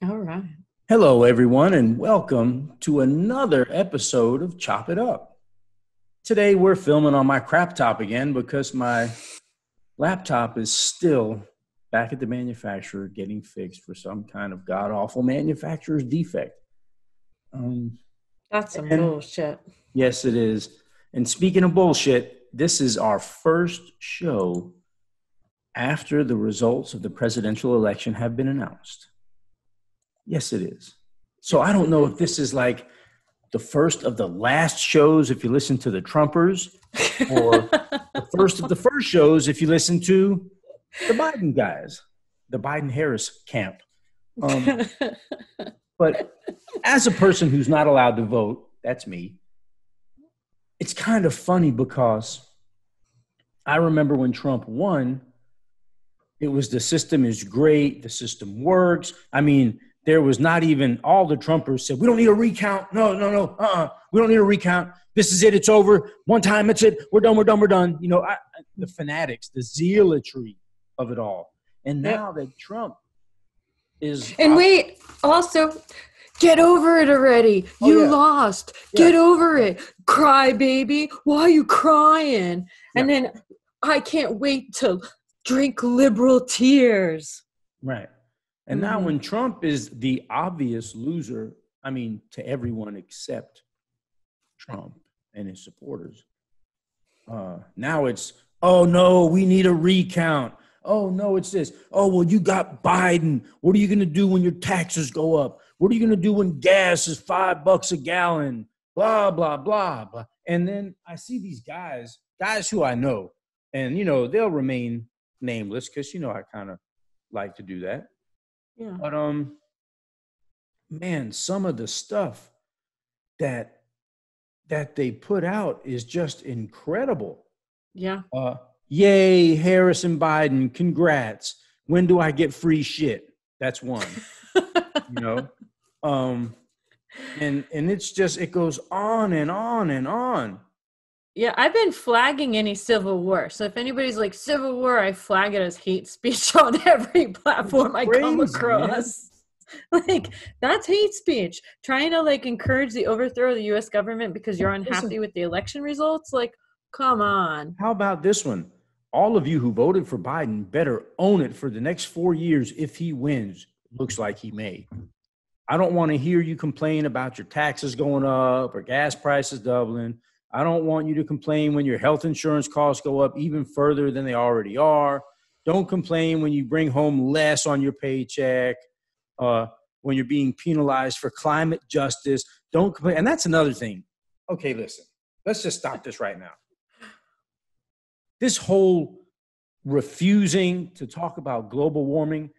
All right. Hello, everyone, and welcome to another episode of Chop It Up. Today, we're filming on my crap top again because my laptop is still back at the manufacturer getting fixed for some kind of god awful manufacturer's defect. Um, That's some and bullshit. yes, it is. And speaking of bullshit, this is our first show after the results of the presidential election have been announced. Yes, it is. So I Yes, don't it know is. if this is like the first of the last shows if you listen to the Trumpers, or the first of the first shows if you listen to the Biden guys, the Biden Harris camp. But as a person who's not allowed to vote, that's me. It's kind of funny because I remember when Trump won, it was the system is great, the system works. I mean, there was not even all the Trumpers said, we don't need a recount. No. We don't need a recount. This is it. It's over. One time, it's it. We're done. You know, the fanatics, the zealotry of it all. And Yep. now that Trump is, And wait, also, get over it already. oh You yeah, lost. yeah, Get over it. Cry, baby. Why are you crying? yeah, And then I can't wait to drink liberal tears. right. And now Mm-hmm. when Trump is the obvious loser, I mean, to everyone except Trump and his supporters, now it's, oh no, we need a recount. Oh no, it's this. Oh, well, you got Biden. What are you going to do when your taxes go up? What are you going to do when gas is $5 a gallon? Blah, blah, blah, blah. And then I see these guys who I know, and, they'll remain nameless because, I kind of like to do that. Yeah. But, man, some of the stuff that they put out is just incredible. Yeah. Uh, Yay, Harris and Biden, congrats. When do I get free shit? That's one, you know. Um, and it's just it goes on and on and on. Yeah, I've been flagging any civil war. So if anybody's like civil war, I flag it as hate speech on every It's platform I come crazy, man. across. Like that's hate speech. Trying to like encourage the overthrow of the US government because you're Listen, unhappy with the election results? Like, come on. how about this one? All of you who voted for Biden better own it for the next 4 years if he wins. Looks like he may. I don't want to hear you complain about your taxes going up or gas prices doubling. I don't want you to complain when your health insurance costs go up even further than they already are. Don't complain when you bring home less on your paycheck, when you're being penalized for climate justice. Don't complain. And that's another thing. Okay, listen, let's just stop this right now. This whole refusing to talk about global warming,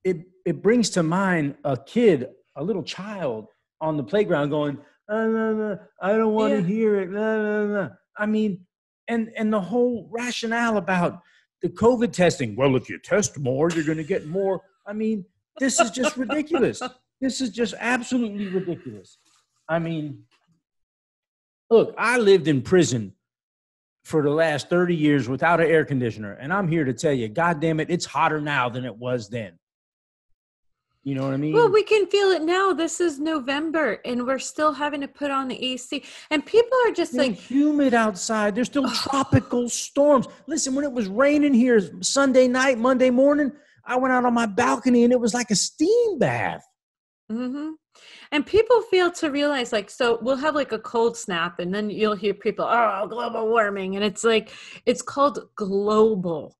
it brings to mind a kid, a little child on the playground going, no, I don't want to Yeah. hear it. No. I mean, and the whole rationale about the COVID testing. Well, if you test more, you're going to get more. I mean, this is just ridiculous. This is just absolutely ridiculous. I mean, look, I lived in prison for the last 30 years without an air conditioner. And I'm here to tell you, God damn it, it's hotter now than it was then. You know what I Well, mean? we can feel it now. This is November and we're still having to put on the AC. And people are just Still like, humid outside. There's still oh, tropical storms. Listen, when it was raining here Sunday night, Monday morning, I went out on my balcony and it was like a steam bath. mm-hmm. And people fail to realize, like, so we'll have like a cold snap, and then you'll hear people, oh, global warming. And it's like, it's called global,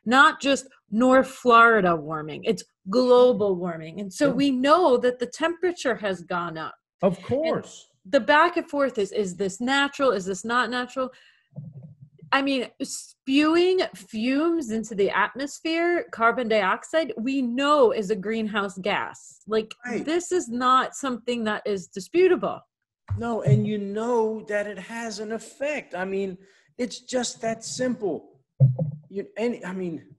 not just North Florida warming. It's global warming. And so Yeah, we know that the temperature has gone up. of And course. the back and forth is this natural? Is this not natural? I mean, spewing fumes into the atmosphere, carbon dioxide, we know is a greenhouse gas. Like, Right. this is not something that is disputable. No, and you know that it has an effect. I mean, it's just that simple.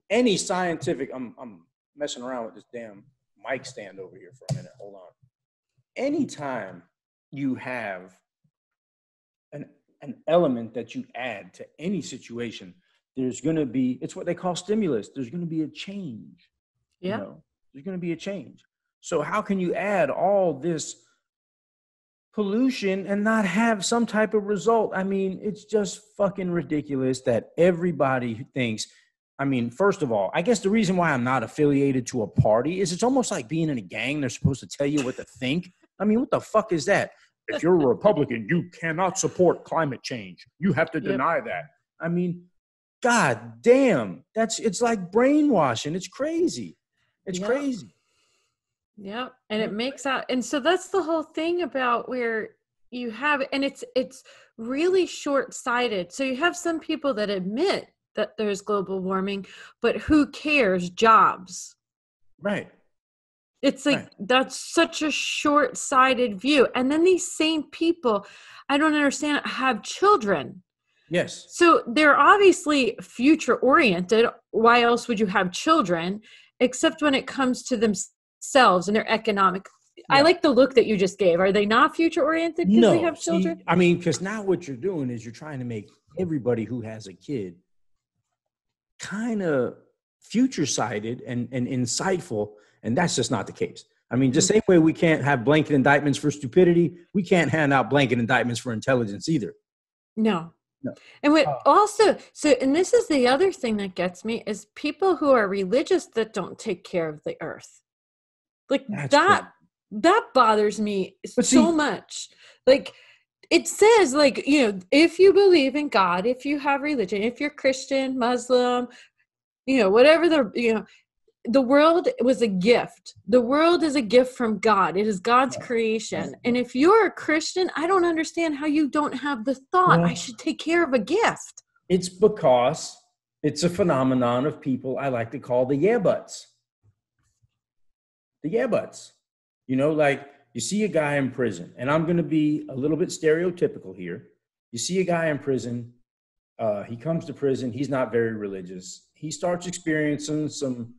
Any scientific. I'm messing around with this damn mic stand over here for a minute. Hold on. Anytime you have an element that you add to any situation, there's going to be, it's what they call stimulus. There's going to be a change, you Yeah. know, There's going to be a change. So how can you add all this pollution and not have some type of result? I mean, it's just fucking ridiculous that everybody thinks. I mean, first of all, I guess the reason why I'm not affiliated to a party is it's almost like being in a gang. They're supposed to tell you what to think. I mean, what the fuck is that? If you're a Republican, you cannot support climate change. You have to deny that. I mean, God damn, it's like brainwashing. It's crazy. It's crazy. Yeah. And it makes out. And so that's the whole thing about where you have, and it's really short-sighted. So you have some people that admit that there's global warming, but who cares? Jobs. Right. It's like, that's such a short-sighted view. And then these same people, I don't understand, have children. Yes. So they're obviously future-oriented. Why else would you have children? Except when it comes to themselves and their economic. Yeah. I like the look that you just gave. Are they not future-oriented because they have children? I mean, because now what you're doing is you're trying to make everybody who has a kid kind of future-sighted and insightful, and that's just not the case. I mean, just same way we can't have blanket indictments for stupidity, we can't hand out blanket indictments for intelligence either. No. And what also, so, and this is the other thing that gets me, is people who are religious that don't take care of the earth. Like that bothers me so much. Like, it says, like, you know, if you believe in God, if you have religion, if you're Christian, Muslim, you know, whatever the world was a gift. The world is a gift from God. It is God's creation. And if you're a Christian, I don't understand how you don't have the thought, I should take care of a gift. It's because it's a phenomenon of people I like to call the yeah buts. The yeah buts. You know, like, you see a guy in prison, and I'm going to be a little bit stereotypical here. You see a guy in prison. He comes to prison. He's not very religious. He starts experiencing some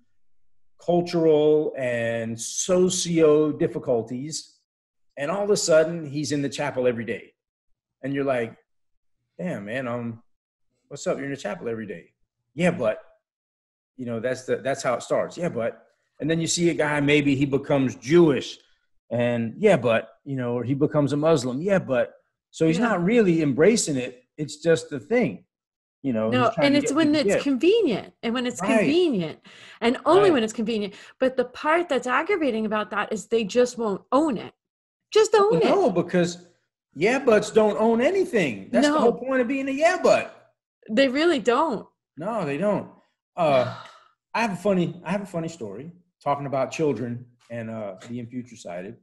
cultural and socio difficulties. And all of a sudden, he's in the chapel every day. And you're like, damn, man, what's up? You're in the chapel every day. Yeah, but, you know, that's how it starts. Yeah, but. And then you see a guy, maybe he becomes Jewish. And but, you know, or he becomes a Muslim. Yeah, but. So he's not really embracing it. It's just the thing, you know. No, and it's when it's convenient, and when it's convenient, and only when it's convenient. But the part that's aggravating about that is they just won't own it. Just own it. No, because yeah buts don't own anything. That's the whole point of being a yeah butt. They really don't. No, they don't. I have a funny story talking about children and being future sighted.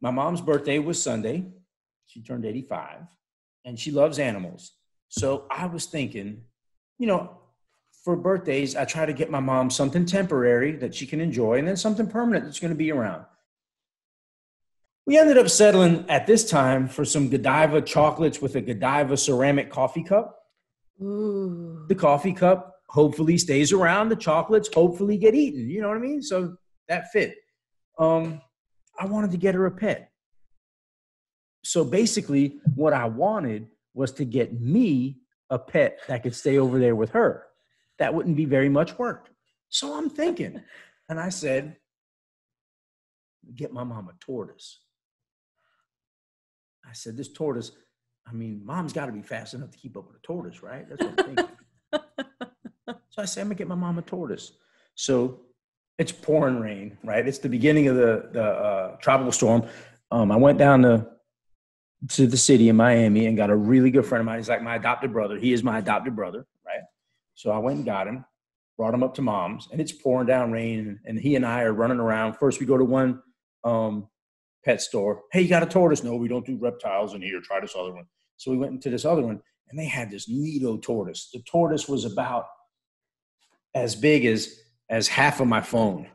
My mom's birthday was Sunday. She turned 85, and she loves animals. So I was thinking, you know, for birthdays, I try to get my mom something temporary that she can enjoy, and then something permanent that's going to be around. We ended up settling at this time for some Godiva chocolates with a Godiva ceramic coffee cup. Ooh. The coffee cup hopefully stays around. The chocolates hopefully get eaten. You know what I mean? So that fit. I wanted to get her a pet. So basically what I wanted was to get me a pet that could stay over there with her. That wouldn't be very much work. So I'm thinking, and I said, get my mom a tortoise. I said, this tortoise, I mean, mom's got to be fast enough to keep up with a tortoise, right? That's what I'm thinking. So I said, I'm going to get my mom a tortoise. So it's pouring rain, right? It's the beginning of the tropical storm. I went down to the city in Miami and got a really good friend of mine. He's like my adopted brother. He is my adopted brother, right? So I went and got him, brought him up to mom's, and it's pouring down rain. And he and I are running around. First, we go to one pet store. Hey, you got a tortoise? No, we don't do reptiles in here. Try this other one. So we went into this other one, and they had this neato tortoise. The tortoise was about as big as half of my phone,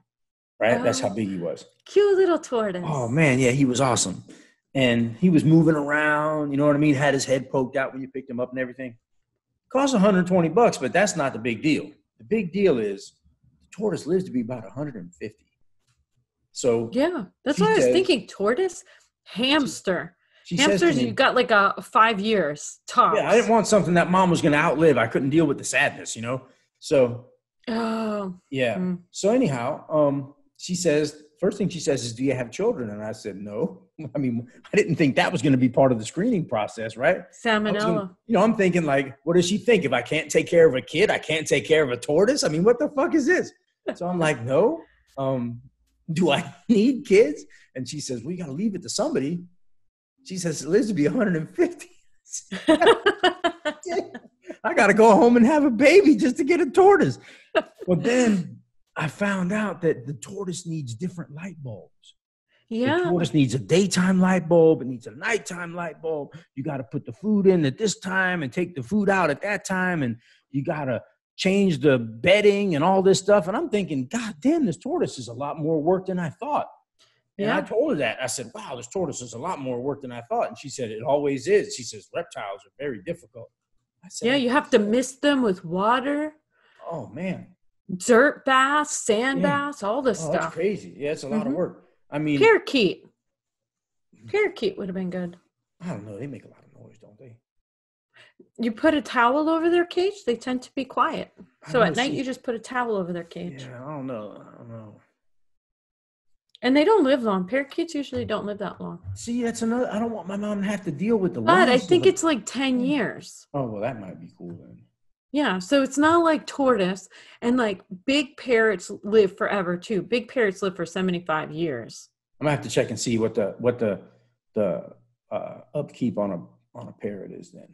right? That's how big he was. Cute little tortoise. Oh, man, yeah, he was awesome. And he was moving around, you know what I mean? Had his head poked out when you picked him up and everything. Cost $120, but that's not the big deal. The big deal is the tortoise lives to be about 150. So yeah, that's what I was thinking. Tortoise, hamster. Hamsters, you got like 5 years tops. Yeah, I didn't want something that mom was going to outlive. I couldn't deal with the sadness, you know? So, yeah. So anyhow, she says, first thing she says is, do you have children? And I said, no. I mean, I didn't think that was going to be part of the screening process, right? Salmonella. I'm thinking like, what does she think? If I can't take care of a kid, I can't take care of a tortoise? I mean, what the fuck is this? So I'm like, no. Do I need kids? And she says, well, you got to leave it to somebody. She says, it lives to be 150. I got to go home and have a baby just to get a tortoise. Well, then I found out that the tortoise needs different light bulbs. Yeah. The tortoise needs a daytime light bulb. It needs a nighttime light bulb. You got to put the food in at this time and take the food out at that time. And you got to change the bedding and all this stuff. And I'm thinking, God damn, this tortoise is a lot more work than I thought. And I told her that. I said, wow, this tortoise is a lot more work than I thought. And she said, it always is. She says, reptiles are very difficult. I said, yeah, you have to mist them with water. Oh, man. Dirt baths, sand baths, all this stuff. That's crazy. Yeah, it's a lot of work. I mean, parakeet would have been good. I don't know. They make a lot of noise, don't they? You put a towel over their cage, they tend to be quiet. So at night, you just put a towel over their cage. Yeah, I don't know. And they don't live long. Parakeets usually don't live that long. See, that's another. I don't want my mom to have to deal with the. But I think it's like 10 years. Oh, well, that might be cool then. Yeah, so it's not like tortoise, and like big parrots live forever too. Big parrots live for 75 years. I'm gonna have to check and see what the upkeep on a parrot is then.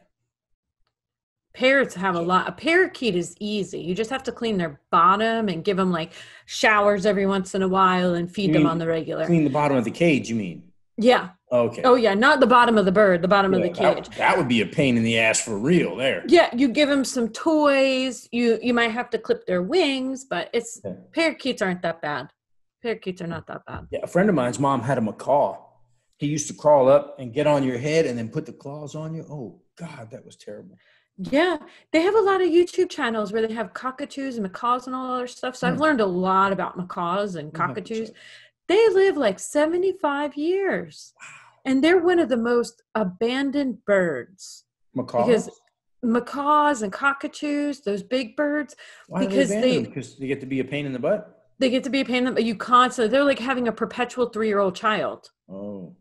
Parrots have a lot. A parakeet is easy. You just have to clean their bottom and give them like showers every once in a while and feed them on the regular. Clean the bottom of the cage, you mean? Yeah. Okay. Oh yeah, not the bottom of the bird, the bottom of the cage. That would be a pain in the ass for real there. Yeah, you give them some toys. You might have to clip their wings, but parakeets aren't that bad. Parakeets are not that bad. Yeah, a friend of mine's mom had a macaw. He used to crawl up and get on your head and then put the claws on you. Oh God, that was terrible. Yeah, they have a lot of YouTube channels where they have cockatoos and macaws and all other stuff. So I've learned a lot about macaws and cockatoos. They live like 75 years. Wow. And they're one of the most abandoned birds. Macaws? Because macaws and cockatoos, those big birds. Why because they get to be a pain in the butt? They get to be a pain in the butt. You constantly, they're like having a perpetual 3-year-old child. Oh.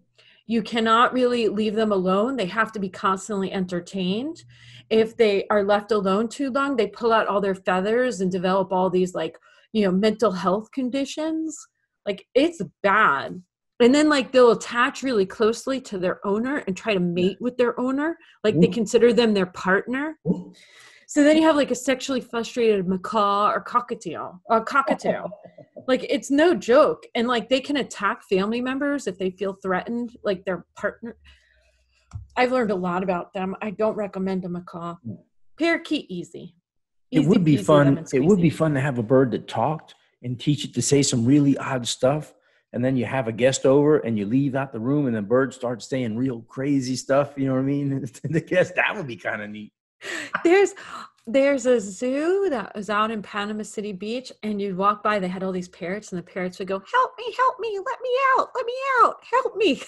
You cannot really leave them alone. They have to be constantly entertained. If they are left alone too long, they pull out all their feathers and develop all these mental health conditions. Like it's bad. And then they'll attach really closely to their owner and try to mate with their owner. Like they consider them their partner. So then you have a sexually frustrated macaw or cockatoo. Like it's no joke. And they can attack family members if they feel threatened, like their partner. I've learned a lot about them. I don't recommend a macaw. Parakeet, easy. It would be fun. It would be fun to have a bird that talked and teach it to say some really odd stuff. And then you have a guest over and you leave out the room and the bird starts saying real crazy stuff. You know what I mean? The guest, that would be kind of neat. There's a zoo that was out in Panama City Beach, and you'd walk by, they had all these parrots, and the parrots would go, help me, let me out, help me.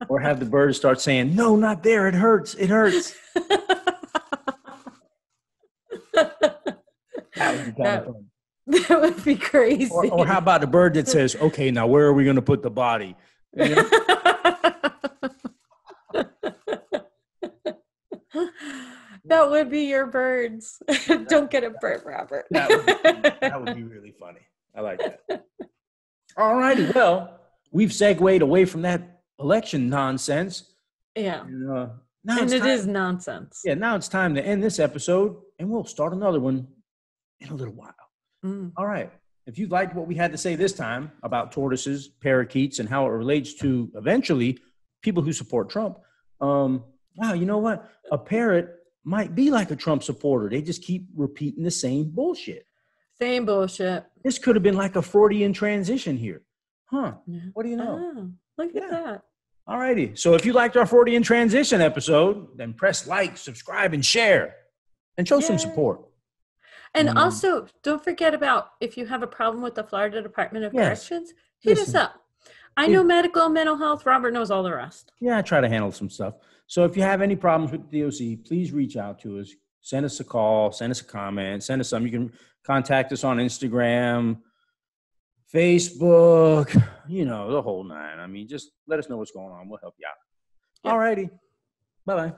Or have the birds start saying, no, not there, it hurts. That would be kind of fun. That would be crazy. Or how about the bird that says, okay, now where are we going to put the body? You know? That would be your birds. Don't get a bird, Robert. That would be really funny. I like that. All righty. Well, we've segued away from that election nonsense. Yeah. And it is nonsense. Yeah. Now it's time to end this episode, and we'll start another one in a little while. All right. If you liked what we had to say this time about tortoises, parakeets, and how it relates to eventually people who support Trump, wow, you know what? A parrot might be like a Trump supporter. They just keep repeating the same bullshit. Same bullshit. This could have been like a Freudian transition here. Huh. Yeah. What do you know? Oh, look at that. All righty. So if you liked our Freudian transition episode, then press like, subscribe, and share. And show some support. And also, don't forget about if you have a problem with the Florida Department of Corrections, hit us up. I know medical and mental health. Robert knows all the rest. Yeah, I try to handle some stuff. So if you have any problems with the DOC, please reach out to us. Send us a call, send us a comment, send us something. You can contact us on Instagram, Facebook, the whole nine. I mean, just let us know what's going on. We'll help you out. Yep. All righty. Bye-bye.